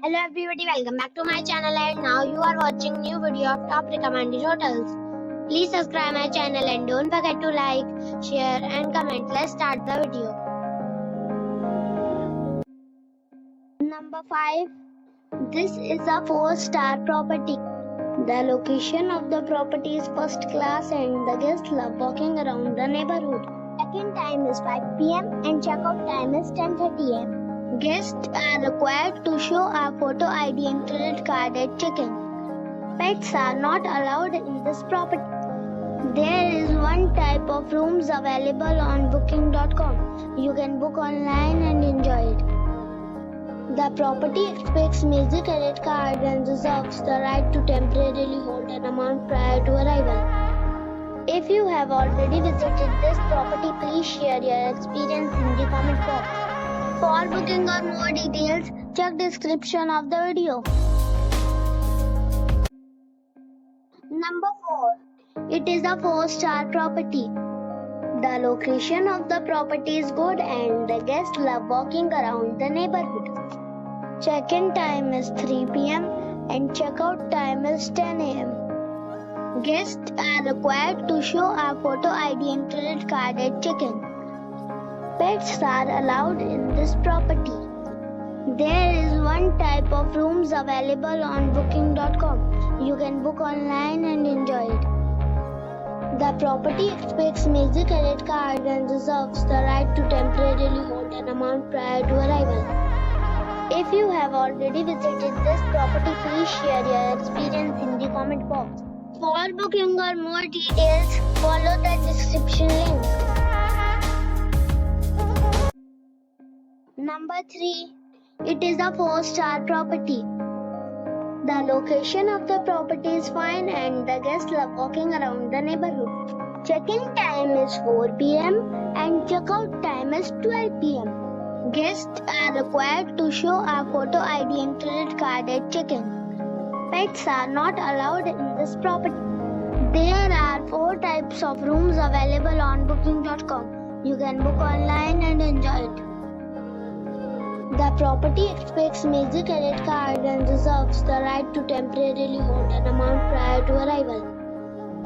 Hello everybody, welcome back to my channel and now you are watching new video of top recommended hotels. Please subscribe my channel and don't forget to like, share and comment. Let's start the video. Number 5. This is a 4-star property. The location of the property is first class and the guests love walking around the neighborhood. Check-in time is 5 p.m. and check-out time is 10:30 a.m. Guests are required to show a photo ID and credit card at check-in. Pets are not allowed in this property. There is one type of rooms available on booking.com. You can book online and enjoy it. The property expects major credit card and reserves the right to temporarily hold an amount prior to arrival. If you have already visited this property, please share your experience in the comment box. For booking or more details, check description of the video. Number 4. It is a 4-star property. The location of the property is good and the guests love walking around the neighborhood. Check-in time is 3 p.m. and check-out time is 10 a.m. Guests are required to show a photo ID and credit card at check-in. Pets are allowed in this property. There is one type of rooms available on booking.com. You can book online and enjoy it. The property expects major credit card and reserves the right to temporarily hold an amount prior to arrival. If you have already visited this property, please share your experience in the comment box. For booking or more details, follow the description link. Number 3. It is a 4-star property. The location of the property is fine and the guests love walking around the neighborhood. Check-in time is 4 p.m. and check-out time is 12 p.m. Guests are required to show a photo ID and credit card at check-in. Pets are not allowed in this property. There are 4 types of rooms available on booking.com. You can book online and enjoy it. The property expects major credit card and reserves the right to temporarily hold an amount prior to arrival.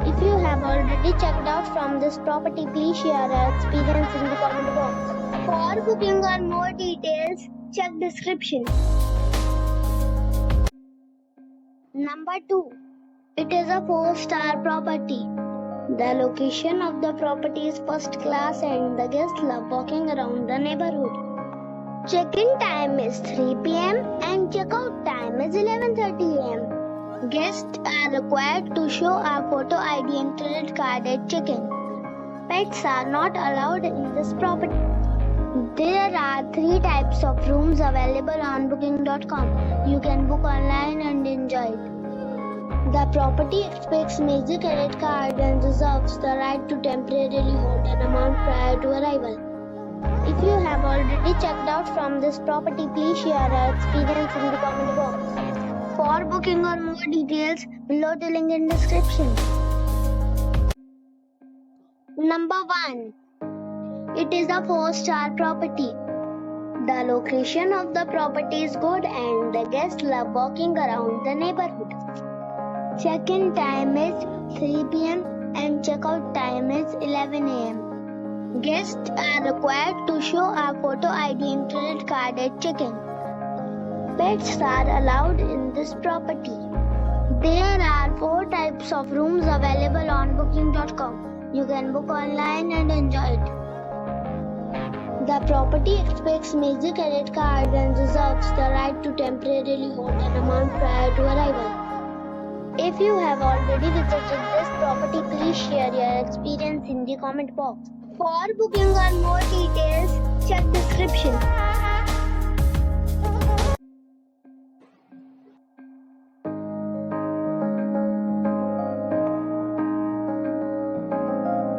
If you have already checked out from this property, please share your experience in the comment box. For booking or more details, check description. Number 2. It is a 4-star property. The location of the property is first class and the guests love walking around the neighborhood. Check-in time is 3 p.m. and check-out time is 11:30 a.m. Guests are required to show a photo ID and credit card at check-in. Pets are not allowed in this property. There are 3 types of rooms available on booking.com. You can book online and enjoy it. The property expects major credit card and reserves the right to temporarily hold an amount prior to arrival. If you have already checked out from this property, please share your experience in the comment box. For booking or more details, below the link in description. Number 1. It is a 4-star property. The location of the property is good and the guests love walking around the neighborhood. Check-in time is 3 p.m. and check-out time is 11 a.m. Guests are required to show a photo ID and credit card at check-in. Pets are allowed in this property. There are 4 types of rooms available on booking.com. You can book online and enjoy it. The property expects major credit card and reserves the right to temporarily hold an amount prior to arrival. If you have already visited this property, please share your experience in the comment box. For booking or more details, check description.